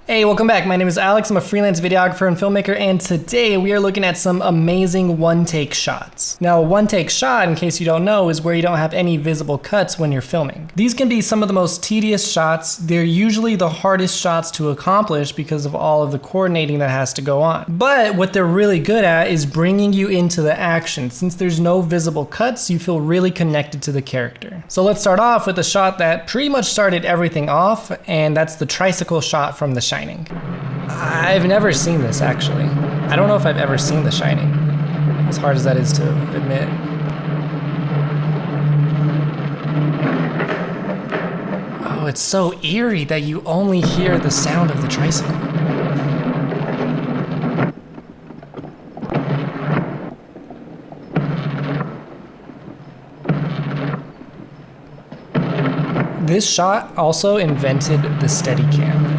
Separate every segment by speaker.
Speaker 1: Hey, welcome back. My name is Alex. I'm a freelance videographer and filmmaker, and today we are looking at some amazing one-take shots. Now, a one-take shot, in case you don't know, is where you don't have any visible cuts when you're filming. These can be some of the most tedious shots. They're usually the hardest shots to accomplish because of all of the coordinating that has to go on. But what they're really good at is bringing you into the action. Since there's no visible cuts, you feel really connected to the character. So let's start off with a shot that pretty much started everything off, and that's the tricycle shot from The Shining. I've never seen this, actually. I don't know if I've ever seen The Shining, as hard as that is to admit. Oh, it's so eerie that you only hear the sound of the tricycle. This shot also invented the Steadicam.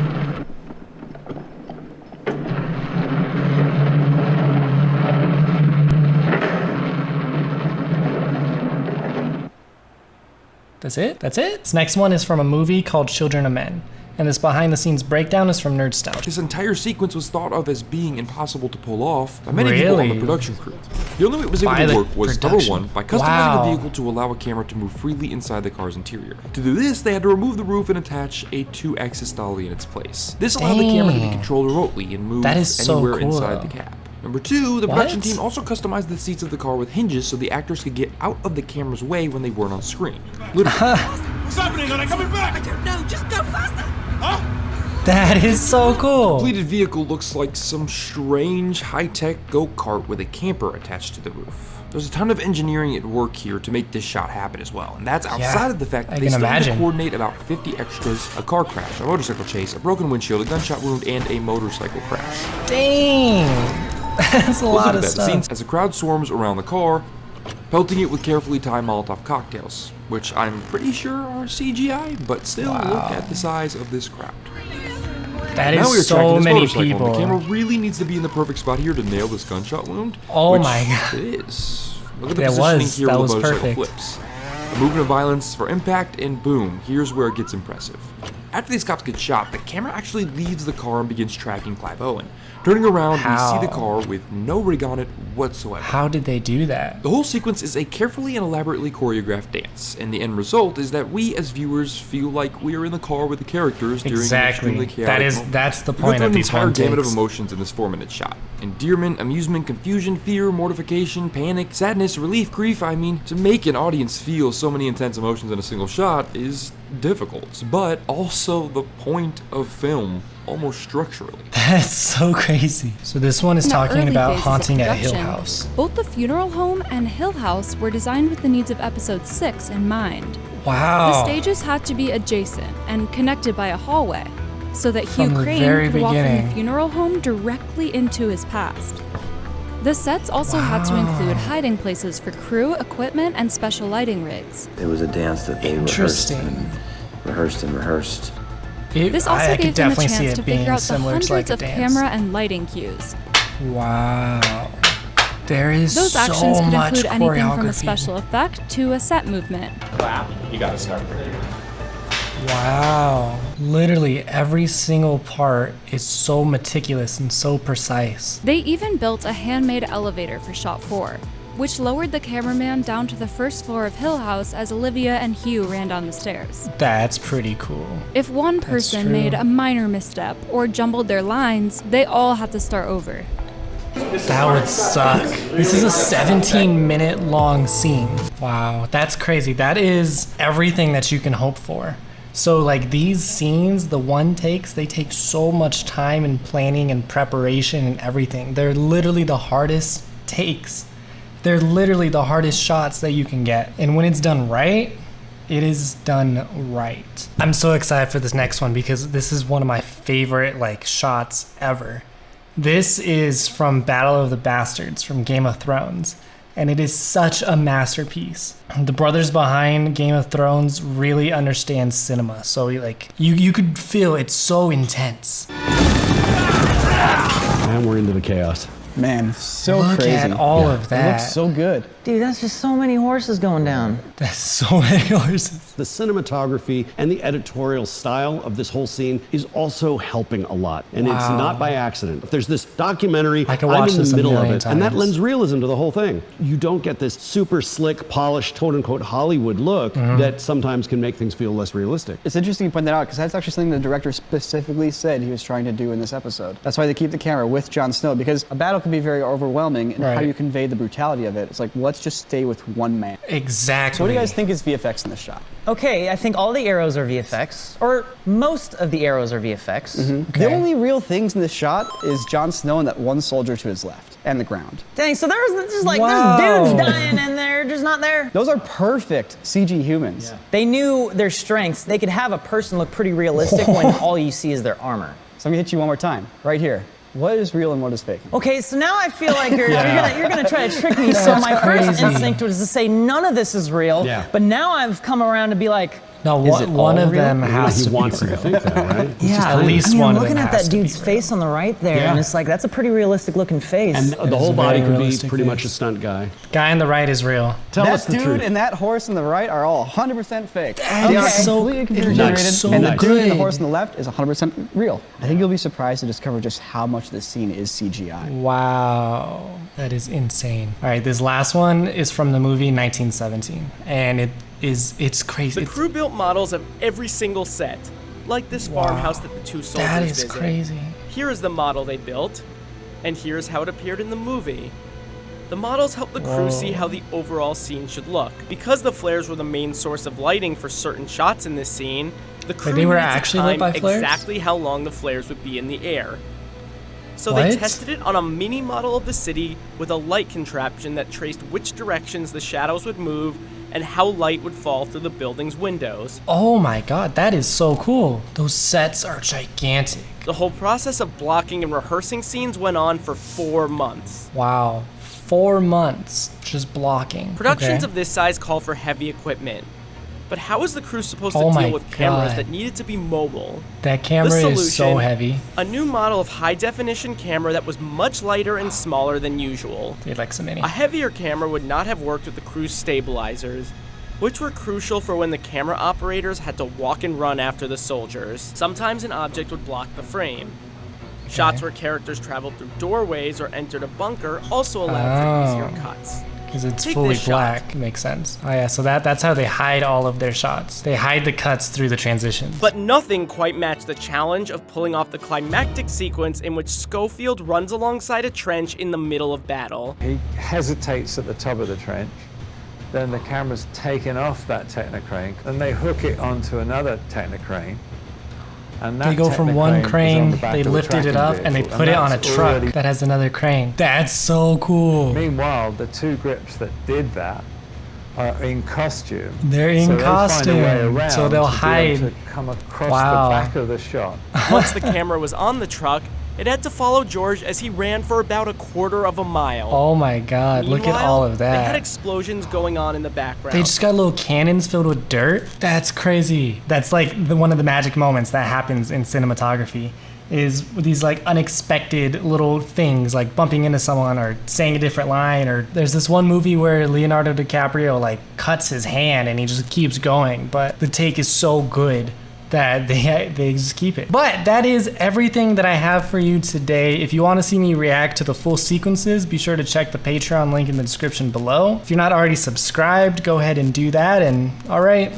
Speaker 1: That's it? That's it? This next one is from a movie called Children of Men, and this behind the scenes breakdown is from Nerdstalgia.
Speaker 2: This entire sequence was thought of as being impossible to pull off by many people on the production crew. The only way it was able to work was, number one, by customizing the vehicle to allow a camera to move freely inside the car's interior. To do this, they had to remove the roof and attach a 2-axis dolly in its place. This allowed the camera to be controlled remotely and move anywhere inside the cab. Number two, the production team also customized the seats of the car with hinges so the actors could get out of the camera's way when they weren't on screen. Literally.
Speaker 3: What's happening? Are they coming back? I don't know. Just go faster. Huh?
Speaker 1: That is so cool.
Speaker 2: The completed vehicle looks like some strange high-tech go-kart with a camper attached to the roof. There's a ton of engineering at work here to make this shot happen as well, and that's outside of the fact that they still had to coordinate about 50 extras: a car crash, a motorcycle chase, a broken windshield, a gunshot wound, and a motorcycle crash.
Speaker 1: Dang. That's a lot of stuff.
Speaker 2: As the crowd swarms around the car, pelting it with carefully timed Molotov cocktails, which I'm pretty sure are CGI, but still look at the size of this crowd.
Speaker 1: That is so many people.
Speaker 2: The camera really needs to be in the perfect spot here to nail this gunshot wound.
Speaker 1: Oh my god.
Speaker 2: It is. Look at the positioning here where the motorcycle flips. A movement of violence for impact, and boom, here's where it gets impressive. After these cops get shot, the camera actually leaves the car and begins tracking Clive Owen. Turning around, we see the car with no rig on it whatsoever.
Speaker 1: How did they do that?
Speaker 2: The whole sequence is a carefully and elaborately choreographed dance, and the end result is that we as viewers feel like we are in the car with the characters during an extremely chaotic moment.
Speaker 1: That's the point of these
Speaker 2: one takes. An entire gamut of emotions in this 4-minute shot. Endearment, amusement, confusion, fear, mortification, panic, sadness, relief, grief. I mean, to make an audience feel so many intense emotions in a single shot is difficult, but also the point of film, almost structurally.
Speaker 1: That's so crazy. So this one is talking about haunting at Hill House.
Speaker 4: Both the funeral home and Hill House were designed with the needs of episode 6 in mind.
Speaker 1: Wow.
Speaker 4: The stages had to be adjacent and connected by a hallway, so that Hugh Crane could walk from the funeral home directly into his past. The sets also had to include hiding places for crew, equipment, and special lighting rigs.
Speaker 5: It was a dance that they rehearsed and rehearsed.
Speaker 4: This also gave them a chance to figure out the hundreds of camera and lighting cues.
Speaker 1: Wow. There is
Speaker 4: Those actions could include anything from a special effect to a set movement.
Speaker 6: Clap, you gotta start.
Speaker 1: Wow. Literally every single part is so meticulous and so precise.
Speaker 4: They even built a handmade elevator for shot 4, which lowered the cameraman down to the first floor of Hill House as Olivia and Hugh ran down the stairs.
Speaker 1: That's pretty cool.
Speaker 4: If one person made a minor misstep or jumbled their lines, they all had to start over.
Speaker 1: That would suck. This is a 17-minute long scene. Wow, that's crazy. That is everything that you can hope for. So like these scenes, the one takes, they take so much time and planning and preparation and everything. They're literally the hardest takes. They're literally the hardest shots that you can get. And when it's done right, it is done right. I'm so excited for this next one because this is one of my favorite shots ever. This is from Battle of the Bastards from Game of Thrones. And it is such a masterpiece. The brothers behind Game of Thrones really understand cinema. So you could feel it's so intense.
Speaker 7: And we're into the chaos.
Speaker 6: Man, so
Speaker 1: Look
Speaker 6: crazy.
Speaker 1: at all of that.
Speaker 6: It looks so good.
Speaker 7: Dude, that's just so many horses going down.
Speaker 1: That's so many horses.
Speaker 8: The cinematography and the editorial style of this whole scene is also helping a lot. And it's not by accident. There's this documentary, I'm in the middle of it, and that lends realism to the whole thing. You don't get this super slick, polished, quote-unquote Hollywood look that sometimes can make things feel less realistic.
Speaker 6: It's interesting you point that out, because that's actually something the director specifically said he was trying to do in this episode. That's why they keep the camera with Jon Snow, because a battle can be very overwhelming, and how you convey the brutality of it. It's like, let's just stay with one man.
Speaker 1: Exactly.
Speaker 6: So what do you guys think is VFX in this shot?
Speaker 7: Okay, I think all the arrows are VFX, or most of the arrows are VFX.
Speaker 6: Okay. The only real things in this shot is Jon Snow and that one soldier to his left, and the ground.
Speaker 7: Dang, so there's just like, there's dudes dying and they're just not there.
Speaker 6: Those are perfect CG humans.
Speaker 7: Yeah. They knew their strengths. They could have a person look pretty realistic when all you see is their armor.
Speaker 6: So I'm gonna hit you one more time, right here. What is real and what is fake?
Speaker 7: Okay, so now I feel like you're gonna try to trick me. So my first instinct was to say none of this is real, but now I've come around to be like,
Speaker 1: no, one of them has to be real.
Speaker 8: He wants you to think that, right?
Speaker 7: Yeah,
Speaker 1: at least one
Speaker 7: I'm
Speaker 1: of them
Speaker 7: looking at
Speaker 1: has
Speaker 7: that
Speaker 1: to be
Speaker 7: dude's
Speaker 1: real.
Speaker 7: face on the right there, and it's like, that's a pretty realistic looking face.
Speaker 8: And the whole body could be pretty much a stunt guy.
Speaker 1: Guy on the right is real.
Speaker 8: Tell us the
Speaker 6: That
Speaker 8: truth.
Speaker 6: dude and that horse on the right are all 100% fake.
Speaker 1: That
Speaker 6: They
Speaker 1: is
Speaker 6: are
Speaker 1: so-
Speaker 6: completely computer
Speaker 1: it
Speaker 6: generated,
Speaker 1: looks so
Speaker 6: and the dude and the
Speaker 1: good.
Speaker 6: horse on the left is 100% real. I think you'll be surprised to discover just how much this scene is CGI.
Speaker 1: Wow, that is insane. All right, this last one is from the movie 1917, and it's crazy.
Speaker 9: The crew built models of every single set, like this farmhouse that the two soldiers
Speaker 1: That is
Speaker 9: visit.
Speaker 1: crazy.
Speaker 9: Here is the model they built, and here's how it appeared in the movie. The models help the crew see how the overall scene should look. Because the flares were the main source of lighting for certain shots in this scene, the crew
Speaker 1: they were
Speaker 9: needed to
Speaker 1: actually lit
Speaker 9: time
Speaker 1: by flares?
Speaker 9: exactly how long the flares would be in the air. So
Speaker 1: What?
Speaker 9: they tested it on a mini model of the city with a light contraption that traced which directions the shadows would move and how light would fall through the building's windows.
Speaker 1: Oh my god, that is so cool. Those sets are gigantic.
Speaker 9: The whole process of blocking and rehearsing scenes went on for 4 months.
Speaker 1: Wow, 4 months just blocking.
Speaker 9: Productions
Speaker 1: Okay.
Speaker 9: of this size call for heavy equipment. But how is the crew supposed
Speaker 1: Oh
Speaker 9: to
Speaker 1: my
Speaker 9: deal with cameras
Speaker 1: God.
Speaker 9: that needed to be mobile?
Speaker 1: That camera
Speaker 9: The
Speaker 1: is so
Speaker 9: solution,
Speaker 1: heavy.
Speaker 9: A new model of high-definition camera that was much lighter and smaller than usual.
Speaker 1: Dude, like some mini.
Speaker 9: A heavier camera would not have worked with the crew's stabilizers, which were crucial for when the camera operators had to walk and run after the soldiers. Sometimes an object would block the frame. Shots where characters traveled through doorways or entered a bunker also allowed for easier cuts.
Speaker 1: Because it's
Speaker 9: Take
Speaker 1: fully
Speaker 9: this shot.
Speaker 1: black. Makes sense. Oh yeah, so that's how they hide all of their shots. They hide the cuts through the transitions.
Speaker 9: But nothing quite matched the challenge of pulling off the climactic sequence in which Schofield runs alongside a trench in the middle of battle.
Speaker 10: He hesitates at the top of the trench, then the camera's taken off that Technocrane, and they hook it onto another Technocrane. And that
Speaker 1: They go from one
Speaker 10: Technocrane is on
Speaker 1: crane,
Speaker 10: the back
Speaker 1: they
Speaker 10: of the
Speaker 1: lifted it
Speaker 10: tracking
Speaker 1: up, and they
Speaker 10: vehicle,
Speaker 1: put it on a
Speaker 10: that's
Speaker 1: truck
Speaker 10: already-
Speaker 1: that has another crane. That's so cool.
Speaker 10: Meanwhile, the two grips that did that are in costume.
Speaker 1: They're in
Speaker 10: so they'll
Speaker 1: costume,
Speaker 10: find a way around
Speaker 1: so they'll
Speaker 10: to be able
Speaker 1: hide.
Speaker 10: to come across
Speaker 1: Wow.
Speaker 10: the back of the shot.
Speaker 9: Once the camera was on the truck, it had to follow George as he ran for about 1/4 of a mile.
Speaker 1: Oh my god, look at
Speaker 9: Meanwhile,
Speaker 1: all of
Speaker 9: They had
Speaker 1: that.
Speaker 9: explosions going on in the background.
Speaker 1: They just got little cannons filled with dirt. That's crazy. That's like one of the magic moments that happens in cinematography is these like unexpected little things like bumping into someone or saying a different line. Or there's this one movie where Leonardo DiCaprio like cuts his hand and he just keeps going, but the take is so good that they just keep it. But that is everything that I have for you today. If you want to see me react to the full sequences, be sure to check the Patreon link in the description below. If you're not already subscribed, go ahead and do that. And all right.